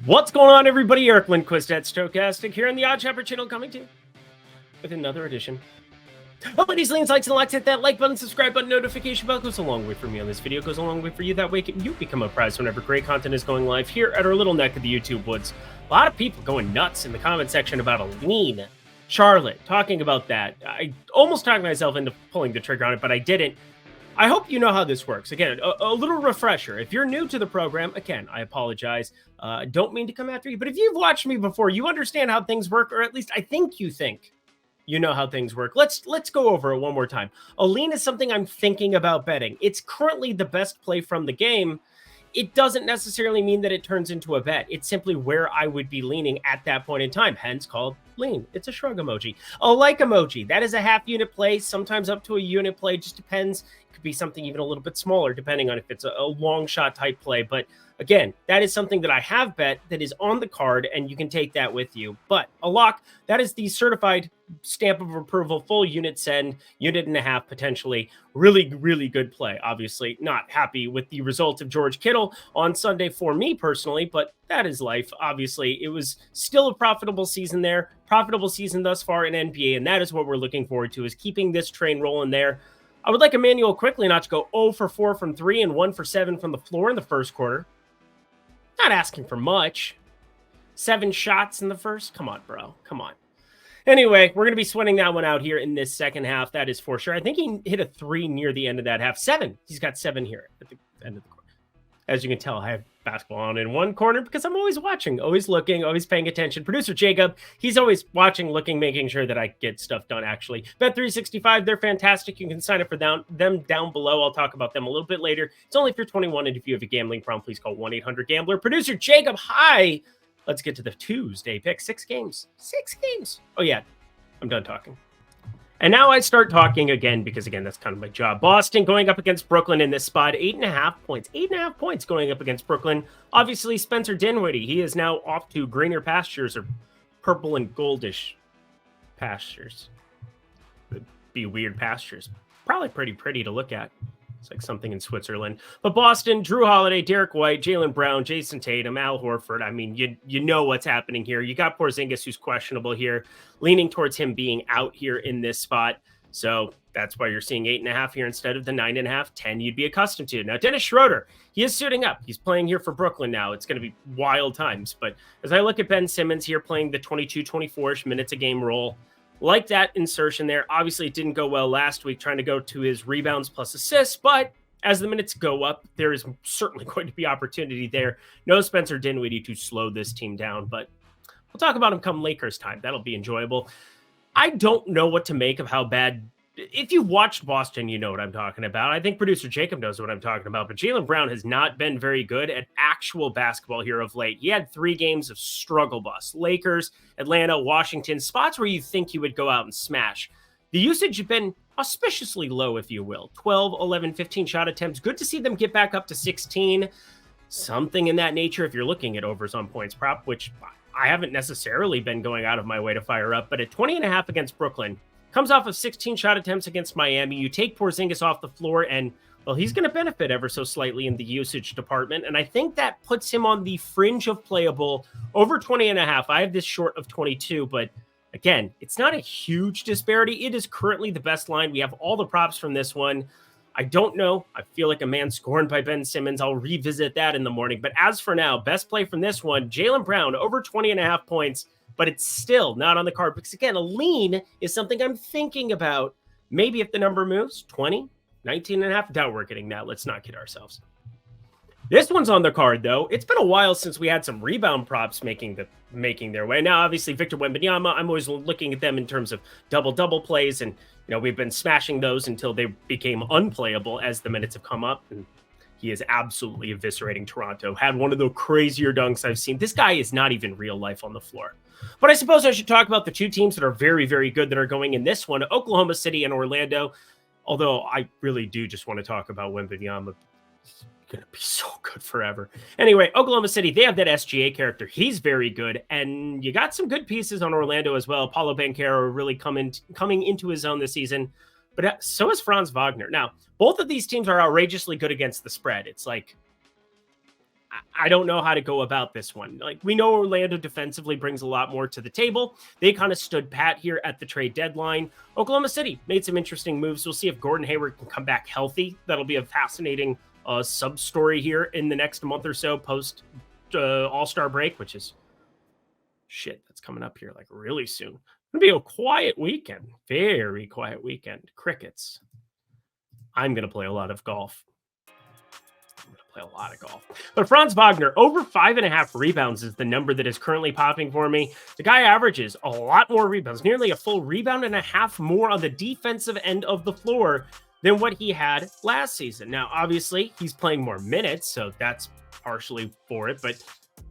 What's going on, everybody? Eric Lindquist at Stokastic here on the Odd Shopper channel, coming to you with another edition. Ladies, leans, likes, and likes, hit that like button, subscribe button, notification bell. Goes a long way for me on this video, goes a long way for you. That way you become a prize whenever great content is going live here at our little neck of the YouTube woods. A lot of people going nuts in the comment section about a lean Charlotte, talking about that. I almost talked myself into pulling the trigger on it, but I didn't. I hope you know how this works. Again, a little refresher. If you're new to the program, again, I apologize. Don't mean to come after you, but if you've watched me before, you understand how things work, or at least I think you know how things work. Let's go over it one more time. A lean is something I'm thinking about betting. It's currently the best play from the game. It doesn't necessarily mean that it turns into a bet. It's simply where I would be leaning at that point in time, hence called lean. It's a shrug emoji. A like emoji, that is a half unit play, sometimes up to a unit play, just depends. It could be something even a little bit smaller, depending on if it's a long shot type play. But again, that is something that I have bet that is on the card, and you can take that with you. But a lock, that is the certified stamp of approval, full unit send, unit and a half potentially. Really, really good play. Obviously, not happy with the result of George Kittle on Sunday for me personally, but that is life. Obviously, it was still a profitable season there, profitable season thus far in NBA, and that is what we're looking forward to, is keeping this train rolling there. I would like Emmanuel quickly not to go 0 for 4 from 3 and 1 for 7 from the floor in the first quarter. Not asking for much. 7 shots in the first? Come on, bro. Come on. Anyway, we're going to be sweating that one out here in this second half. That is for sure. I think he hit a 3 near the end of that half. 7. He's got 7 here at the end of the quarter. As you can tell, I have basketball on in one corner because I'm always watching, always looking, always paying attention. Producer Jacob, he's always watching, looking, making sure that I get stuff done, actually. Bet365, they're fantastic. You can sign up for them down below. I'll talk about them a little bit later. It's only if you're 21, and if you have a gambling problem, please call 1-800-GAMBLER. Producer Jacob, hi. Let's get to the Tuesday pick. 6 games. 6 games. Oh, yeah. I'm done talking. And now I start talking again because, again, that's kind of my job. Boston going up against Brooklyn in this spot. 8.5 points. 8.5 points going up against Brooklyn. Obviously, Spencer Dinwiddie, he is now off to greener pastures, or purple and goldish pastures. Would be weird pastures. Probably pretty pretty to look at. It's like something in Switzerland. But Boston, Drew Holiday, Derek White, Jaylen Brown, Jason Tatum, Al Horford. I mean, you know what's happening here. You got Porzingis, who's questionable here, leaning towards him being out here in this spot. So that's why you're seeing 8.5 here instead of the 9.5, 10 you'd be accustomed to. Now, Dennis Schroeder, he is suiting up. He's playing here for Brooklyn now. It's going to be wild times. But as I look at Ben Simmons here playing the 22, 24-ish minutes a game role, like that insertion there. Obviously, it didn't go well last week, trying to go to his rebounds plus assists, but as the minutes go up, there is certainly going to be opportunity there. No Spencer Dinwiddie to slow this team down, but we'll talk about him come Lakers time. That'll be enjoyable. I don't know what to make of how bad. If you've watched Boston, you know what I'm talking about. I think producer Jacob knows what I'm talking about, but Jaylen Brown has not been very good at actual basketball here of late. He had 3 games of struggle bus. Lakers, Atlanta, Washington, spots where you think he would go out and smash. The usage has been auspiciously low, if you will. 12, 11, 15 shot attempts. Good to see them get back up to 16. Something in that nature if you're looking at overs on points prop, which I haven't necessarily been going out of my way to fire up, but at 20.5 against Brooklyn, comes off of 16 shot attempts against Miami. You take Porzingis off the floor, and, well, he's going to benefit ever so slightly in the usage department. And I think that puts him on the fringe of playable over 20.5. I have this short of 22, but again, it's not a huge disparity. It is currently the best line. We have all the props from this one. I don't know. I feel like a man scorned by Ben Simmons. I'll revisit that in the morning. But as for now, best play from this one, Jaylen Brown over 20.5 points. But it's still not on the card because, again, a lean is something I'm thinking about. Maybe if the number moves, 20, 19.5, doubt we're getting that. Let's not kid ourselves. This one's on the card, though. It's been a while since we had some rebound props making their way. Now, obviously, Victor Wembanyama, I'm always looking at them in terms of double-double plays, and we've been smashing those until they became unplayable as the minutes have come up, and he is absolutely eviscerating Toronto. Had one of the crazier dunks I've seen. This guy is not even real life on the floor. But I suppose I should talk about the 2 teams that are very, very good that are going in this one, Oklahoma City and Orlando. Although I really do just want to talk about Wembanyama. He's going to be so good forever. Anyway, Oklahoma City, they have that SGA character. He's very good. And you got some good pieces on Orlando as well. Paulo Banchero really coming into his own this season. But so is Franz Wagner. Now, both of these teams are outrageously good against the spread. It's like, I don't know how to go about this one. Like, we know Orlando defensively brings a lot more to the table. They kind of stood pat here at the trade deadline. Oklahoma City made some interesting moves. We'll see if Gordon Hayward can come back healthy. That'll be a fascinating sub story here in the next month or so post All-Star break, which is that's coming up here like really soon. It'll be a quiet weekend, very quiet weekend. Crickets. I'm going to play a lot of golf. But Franz Wagner, over 5.5 rebounds is the number that is currently popping for me. The guy averages a lot more rebounds, nearly a full rebound and a half more on the defensive end of the floor than what he had last season. Now, obviously, he's playing more minutes, so that's partially for it, but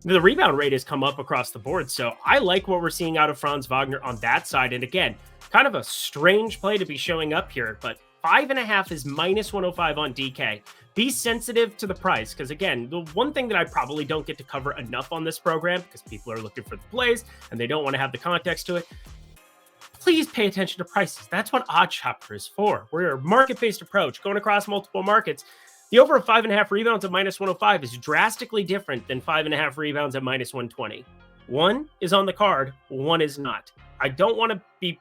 the rebound rate has come up across the board. So I like what we're seeing out of Franz Wagner on that side. And again, kind of a strange play to be showing up here, but 5.5 is minus 105 on DK. Be sensitive to the price, because again, the one thing that I probably don't get to cover enough on this program, because people are looking for the plays and they don't want to have the context to it, please pay attention to prices. That's what OddsShopper is for. We're a market-based approach, going across multiple markets. The over 5.5 rebounds at minus 105 is drastically different than 5.5 rebounds at minus 120. One is on the card, one is not. I don't want to be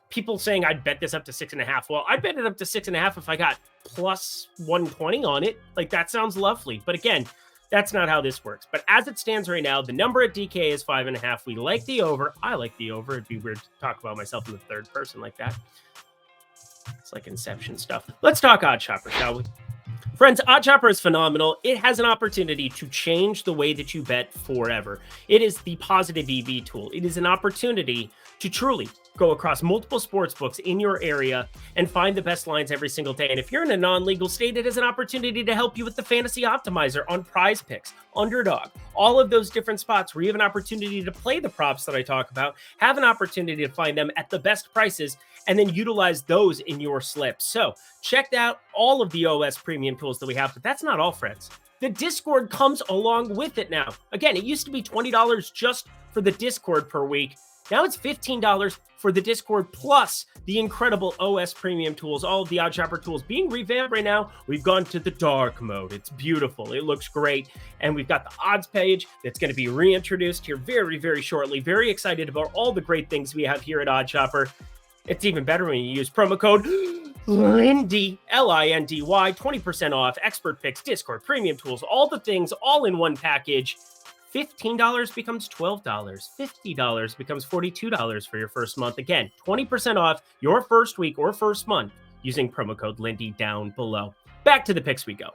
people saying I'd bet this up to 6.5. Well, I'd bet it up to 6.5 if I got plus 120 on it. Like, that sounds lovely. But again, that's not how this works. But as it stands right now, the number at DK is 5.5. We like the over. I like the over. It'd be weird to talk about myself in the third person like that. It's like Inception stuff. Let's talk OddsShopper, shall we? Friends, OddsShopper is phenomenal. It has an opportunity to change the way that you bet forever. It is the positive EV tool. It is an opportunity to truly go across multiple sports books in your area and find the best lines every single day. And if you're in a non-legal state, it is an opportunity to help you with the fantasy optimizer on Prize Picks, Underdog, all of those different spots where you have an opportunity to play the props that I talk about, have an opportunity to find them at the best prices, and then utilize those in your slips. So check out all of the OS premium tools that we have, but that's not all, friends. The Discord comes along with it now. Again, it used to be $20 just for the Discord per week. Now it's $15 for the Discord plus the incredible OS premium tools, all of the OddsShopper tools being revamped right now. We've gone to the dark mode. It's beautiful. It looks great. And we've got the odds page that's going to be reintroduced here very, very shortly. Very excited about all the great things we have here at OddsShopper. It's even better when you use promo code Lindy, Lindy, 20% off, expert picks, Discord, premium tools, all the things, all in one package. $15 becomes $12. $50 becomes $42 for your first month. Again, 20% off your first week or first month using promo code Lindy down below. Back to the picks we go.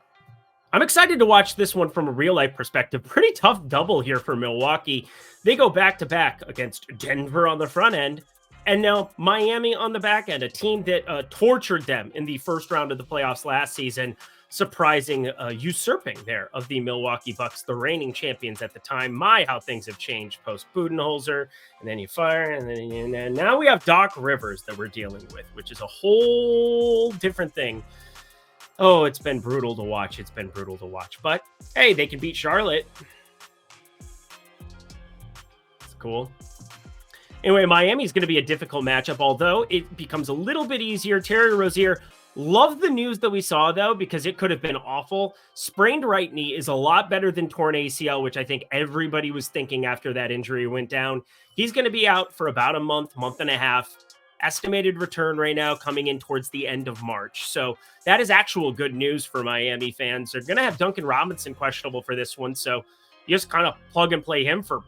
I'm excited to watch this one from a real-life perspective. Pretty tough double here for Milwaukee. They go back-to-back against Denver on the front end, and now Miami on the back end, a team that tortured them in the first round of the playoffs last season, surprising usurping there of the Milwaukee Bucks, the reigning champions at the time. My, how things have changed post Budenholzer, and then you fire, and now we have Doc Rivers that we're dealing with, which is a whole different thing. Oh, it's been brutal to watch. It's been brutal to watch, but hey, they can beat Charlotte. It's cool. Anyway, Miami's going to be a difficult matchup, although it becomes a little bit easier. Terry Rozier, love the news that we saw, though, because it could have been awful. Sprained right knee is a lot better than torn ACL, which I think everybody was thinking after that injury went down. He's going to be out for about a month and a half. Estimated return right now coming in towards the end of March. So that is actual good news for Miami fans. They're going to have Duncan Robinson questionable for this one, so you just kind of plug and play him for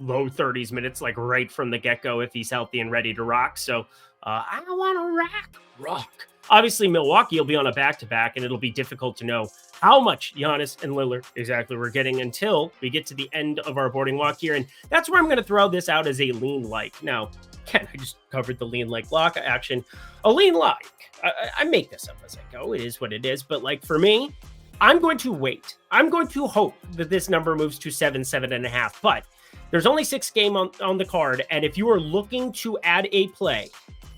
low 30s minutes, like right from the get-go if he's healthy and ready to rock. So I don't want to rock. Obviously, Milwaukee will be on a back-to-back, and it'll be difficult to know how much Giannis and Lillard exactly we're getting until we get to the end of our boarding walk here. And that's where I'm going to throw this out as a lean like. Now, again, I just covered the lean like lock action. A lean like. I make this up as I go. It is what it is. But like for me, I'm going to wait. I'm going to hope that this number moves to 7.5. But there's only 6 games on the card. And if you are looking to add a play,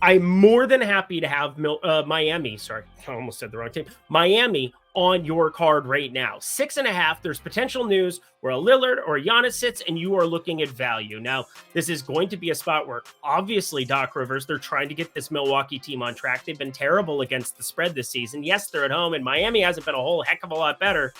I'm more than happy to have Miami. Sorry, I almost said the wrong team. Miami on your card right now. 6.5. There's potential news where a Lillard or a Giannis sits and you are looking at value. Now, this is going to be a spot where obviously Doc Rivers, they're trying to get this Milwaukee team on track. They've been terrible against the spread this season. Yes, they're at home and Miami hasn't been a whole heck of a lot better.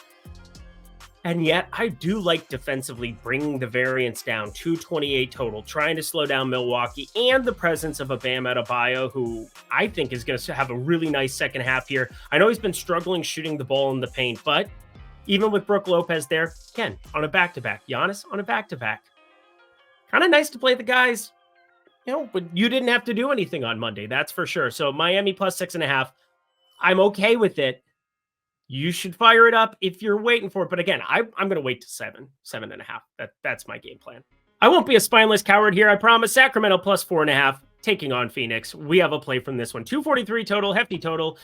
And yet, I do like defensively bringing the variance down to 28 total, trying to slow down Milwaukee, and the presence of a Bam Adebayo, who I think is going to have a really nice second half here. I know he's been struggling shooting the ball in the paint, but even with Brook Lopez there, Ken on a back-to-back, Giannis on a back-to-back. Kind of nice to play the guys, but you didn't have to do anything on Monday, that's for sure. So Miami plus 6.5, I'm okay with it. You should fire it up if you're waiting for it. But again, I'm going to wait to 7.5. That's my game plan. I won't be a spineless coward here. I promise. Sacramento plus 4.5, taking on Phoenix. We have a play from this one. 243 total, hefty total.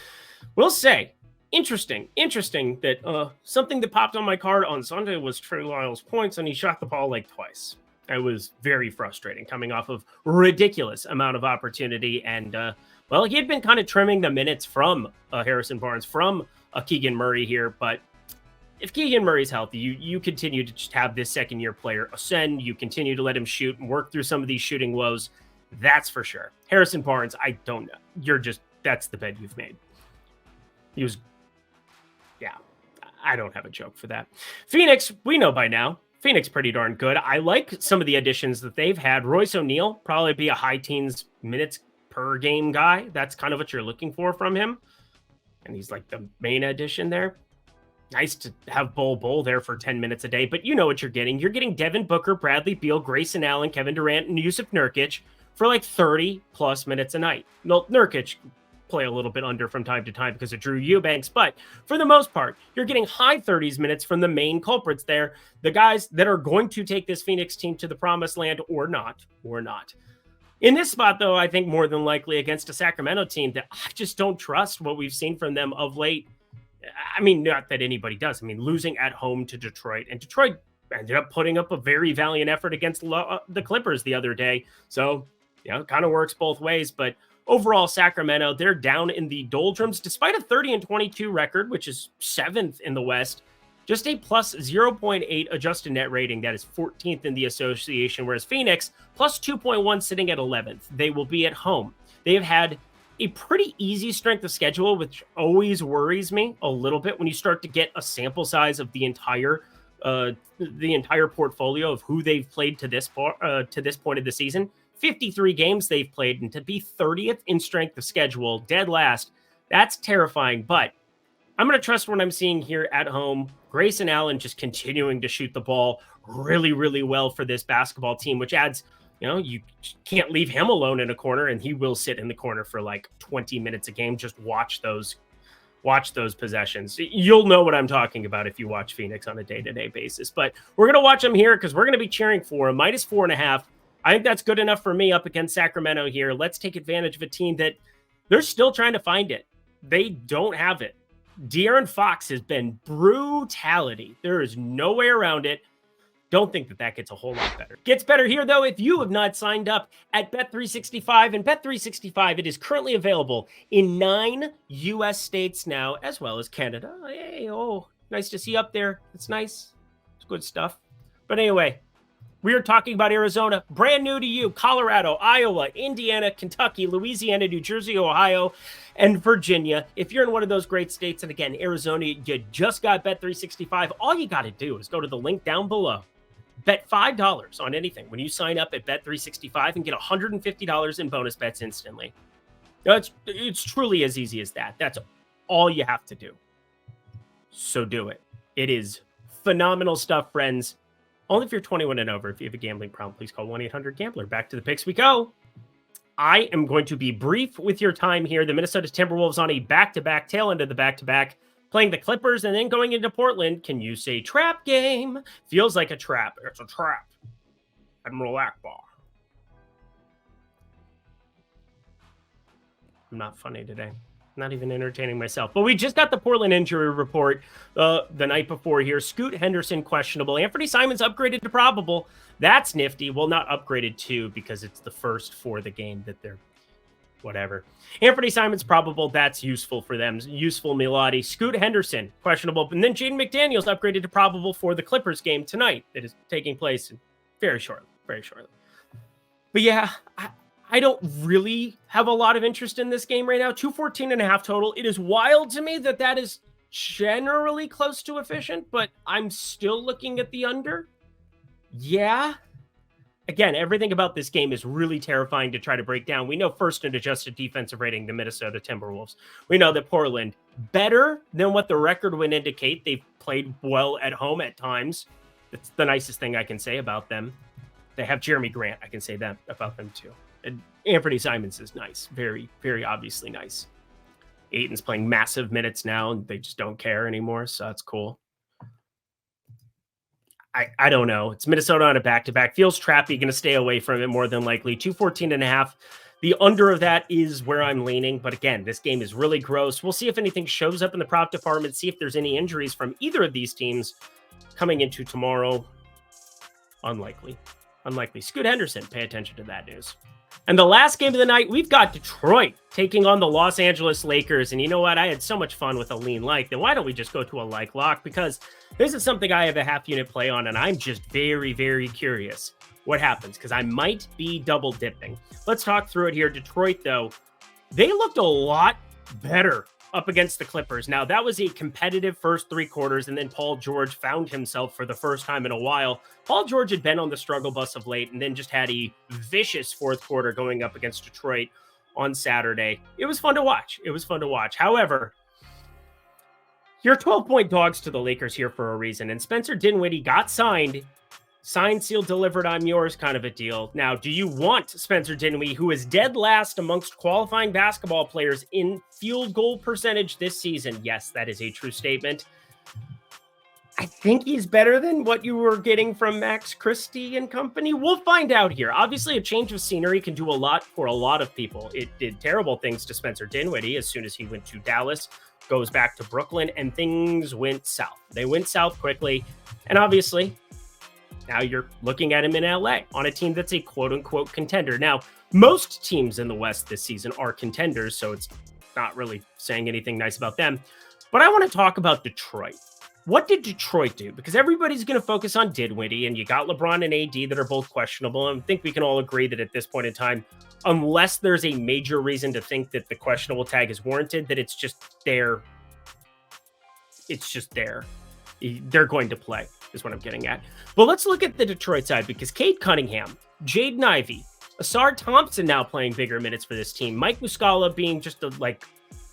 We'll say, interesting that something that popped on my card on Sunday was Trey Lyles' points, and he shot the ball like twice. It was very frustrating coming off of ridiculous amount of opportunity. And, well, he had been kind of trimming the minutes from Harrison Barnes, from Keegan Murray here, but if Keegan Murray's healthy, you continue to just have this second-year player ascend. You continue to let him shoot and work through some of these shooting woes. That's for sure. Harrison Barnes, I don't know. That's the bed you've made. I don't have a joke for that. Phoenix, we know by now. Phoenix pretty darn good. I like some of the additions that they've had. Royce O'Neal, probably be a high teens minutes per game guy. That's kind of what you're looking for from him. And he's like the main addition there. Nice to have Bol there for 10 minutes a day, but you know what you're getting. You're getting Devin Booker, Bradley Beal, Grayson Allen, Kevin Durant, and Yusuf Nurkic for like 30-plus minutes a night. No, Nurkic play a little bit under from time to time because of Drew Eubanks, but for the most part, you're getting high 30s minutes from the main culprits there, the guys that are going to take this Phoenix team to the promised land or not. In this spot, though, I think more than likely against a Sacramento team that I just don't trust what we've seen from them of late. I mean, not that anybody does. I mean, losing at home to Detroit, and Detroit ended up putting up a very valiant effort against the Clippers the other day. So, it kind of works both ways. But overall, Sacramento, they're down in the doldrums despite a 30-22 record, which is 7th in the West. Just a plus 0.8 adjusted net rating. That is 14th in the association, whereas Phoenix plus 2.1 sitting at 11th. They will be at home. They have had a pretty easy strength of schedule, which always worries me a little bit when you start to get a sample size of the entire portfolio of who they've played to this point of the season. 53 games they've played, and to be 30th in strength of schedule, dead last, that's terrifying. But I'm going to trust what I'm seeing here at home. Grayson Allen just continuing to shoot the ball really, really well for this basketball team, which adds, you can't leave him alone in a corner, and he will sit in the corner for like 20 minutes a game. Just watch those possessions. You'll know what I'm talking about if you watch Phoenix on a day-to-day basis. But we're going to watch them here because we're going to be cheering for him. Minus 4.5. I think that's good enough for me up against Sacramento here. Let's take advantage of a team that they're still trying to find it. They don't have it. De'Aaron Fox has been brutality. There is no way around it. Don't think that gets a whole lot better. Gets better here, though, if you have not signed up at Bet365. And Bet365, it is currently available in 9 U.S. states now, as well as Canada. Hey, nice to see you up there. It's nice. It's good stuff. But anyway, we are talking about Arizona, brand new to you, Colorado, Iowa, Indiana, Kentucky, Louisiana, New Jersey, Ohio, and Virginia. If you're in one of those great states, and again, Arizona, you just got Bet365, all you got to do is go to the link down below. Bet $5 on anything when you sign up at Bet365 and get $150 in bonus bets instantly. It's truly as easy as that. That's all you have to do. So do it. It is phenomenal stuff, friends. Only if you're 21 and over. If you have a gambling problem, please call 1-800-GAMBLER. Back to the picks we go. I am going to be brief with your time here. The Minnesota Timberwolves on a back-to-back, tail end of the back-to-back, playing the Clippers and then going into Portland. Can you say trap game? Feels like a trap. It's a trap. Admiral Akbar. I'm not funny today. Not even entertaining myself. But we just got the Portland injury report the night before here. Scoot Henderson questionable. Anthony Simons upgraded to probable. That's nifty. Well, not upgraded to because it's the first for the game that they're whatever. Anthony Simons probable. That's useful for them. Useful Miladi. Scoot Henderson questionable. And then Jaden McDaniels upgraded to probable for the Clippers game tonight that is taking place very shortly. But yeah, I don't really have a lot of interest in this game right now. 214.5 total. It is wild to me that is generally close to efficient, but I'm still looking at the under. Yeah. Again, everything about this game is really terrifying to try to break down. We know first in adjusted defensive rating, the Minnesota Timberwolves. We know that Portland, better than what the record would indicate. They've played well at home at times. That's the nicest thing I can say about them. They have Jeremy Grant. I can say that about them too. And Anthony Simons is nice. Very, very obviously nice. Ayton's playing massive minutes now, and they just don't care anymore, so that's cool. I don't know. It's Minnesota on a back-to-back. Feels trappy. Going to stay away from it more than likely. 214.5. The under of that is where I'm leaning. But again, this game is really gross. We'll see if anything shows up in the prop department. See if there's any injuries from either of these teams coming into tomorrow. Unlikely. Scoot Henderson, pay attention to that news. And the last game of the night, we've got Detroit taking on the Los Angeles Lakers. And you know what? I had so much fun with a lean like. Then why don't we just go to a like lock? Because this is something I have a half unit play on, and I'm just very, very curious what happens because I might be double dipping. Let's talk through it here. Detroit, though, they looked a lot better up against the Clippers. Now, that was a competitive first 3 quarters, and then Paul George found himself for the first time in a while. Paul George had been on the struggle bus of late and then just had a vicious fourth quarter going up against Detroit on Saturday. It was fun to watch. However, you're 12-point dogs to the Lakers here for a reason, and Spencer Dinwiddie got signed, sealed, delivered, I'm yours kind of a deal. Now, do you want Spencer Dinwiddie, who is dead last amongst qualifying basketball players in field goal percentage this season? Yes, that is a true statement. I think he's better than what you were getting from Max Christie and company. We'll find out here. Obviously, a change of scenery can do a lot for a lot of people. It did terrible things to Spencer Dinwiddie as soon as he went to Dallas, goes back to Brooklyn, and things went south. They went south quickly, and obviously, now you're looking at him in LA on a team that's a quote-unquote contender. Now, most teams in the West this season are contenders, so it's not really saying anything nice about them. But I want to talk about Detroit. What did Detroit do? Because everybody's going to focus on Dinwiddie, and you got LeBron and AD that are both questionable. And I think we can all agree that at this point in time, unless there's a major reason to think that the questionable tag is warranted, that it's just there. It's just there. They're going to play, is what I'm getting at. But let's look at the Detroit side, because Cade Cunningham, Jaden Ivey, Asar Thompson now playing bigger minutes for this team. Mike Muscala being just a,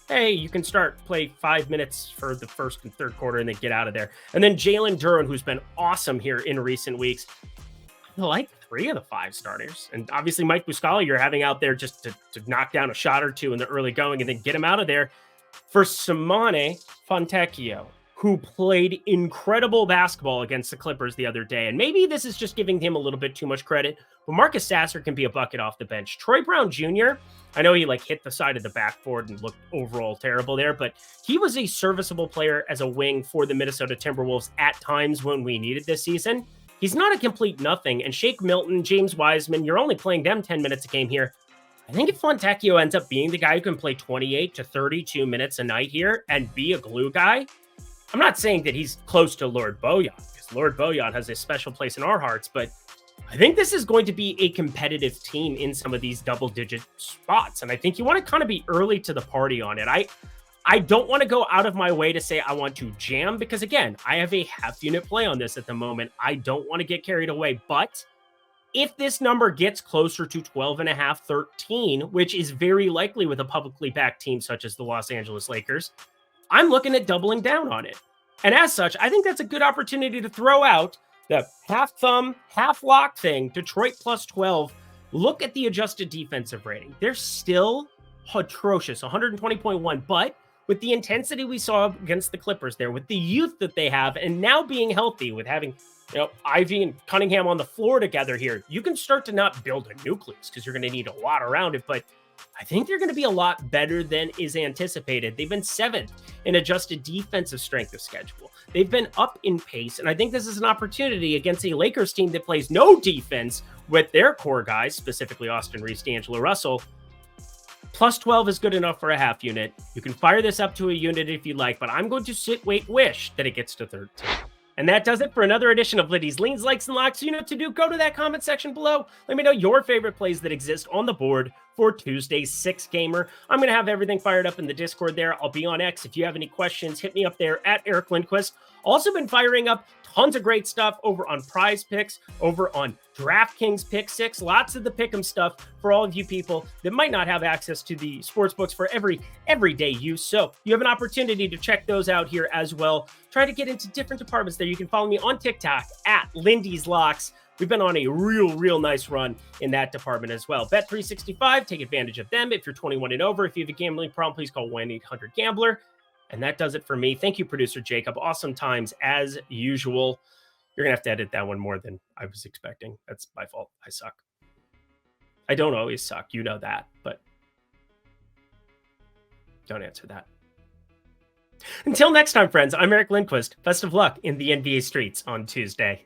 hey, you can play 5 minutes for the first and third quarter and then get out of there. And then Jalen Duren, who's been awesome here in recent weeks. I like 3 of the 5 starters. And obviously Mike Muscala, you're having out there just to knock down a shot or two in the early going and then get him out of there. For Simone Fontecchio, who played incredible basketball against the Clippers the other day. And maybe this is just giving him a little bit too much credit, but Marcus Sasser can be a bucket off the bench. Troy Brown Jr., I know he hit the side of the backboard and looked overall terrible there, but he was a serviceable player as a wing for the Minnesota Timberwolves at times when we needed this season. He's not a complete nothing. And Shake Milton, James Wiseman, you're only playing them 10 minutes a game here. I think if Fontecchio ends up being the guy who can play 28 to 32 minutes a night here and be a glue guy, I'm not saying that he's close to Lord Bojan, because Lord Bojan has a special place in our hearts, but I think this is going to be a competitive team in some of these double-digit spots, and I think you want to kind of be early to the party on it. I don't want to go out of my way to say I want to jam, because again, I have a half-unit play on this at the moment. I don't want to get carried away, but if this number gets closer to 12.5, 13, which is very likely with a publicly backed team such as the Los Angeles Lakers, I'm looking at doubling down on it. And as such, I think that's a good opportunity to throw out the half thumb, half lock thing, Detroit plus 12. Look at the adjusted defensive rating. They're still atrocious, 120.1, but with the intensity we saw against the Clippers there, with the youth that they have, and now being healthy with having, Ivy and Cunningham on the floor together here, you can start to not build a nucleus because you're going to need a lot around it, but I think they're going to be a lot better than is anticipated. They've been 7th in adjusted defensive strength of schedule. They've been up in pace, and I think this is an opportunity against a Lakers team that plays no defense with their core guys, specifically Austin Reeves, D'Angelo Russell. Plus 12 is good enough for a half unit. You can fire this up to a unit if you like, but I'm going to sit, wait, wish that it gets to 13. And that does it for another edition of Lindy's Leans, Likes, and Locks. You know what to do. Go to that comment section below. Let me know your favorite plays that exist on the board for Tuesday's 6 Gamer. I'm going to have everything fired up in the Discord there. I'll be on X. If you have any questions, hit me up there at Eric Lindquist. Also been firing up tons of great stuff over on Prize Picks, over on DraftKings Pick 6. Lots of the Pick'em stuff for all of you people that might not have access to the sports books for everyday use. So you have an opportunity to check those out here as well. Try to get into different departments there. You can follow me on TikTok at Lindy's Locks. We've been on a real nice run in that department as well. Bet365, take advantage of them if you're 21 and over. If you have a gambling problem, please call 1-800-GAMBLER. And that does it for me. Thank you, producer Jacob. Awesome times as usual. You're going to have to edit that one more than I was expecting. That's my fault. I suck. I don't always suck. You know that, but don't answer that. Until next time, friends, I'm Eric Lindquist. Best of luck in the NBA streets on Tuesday.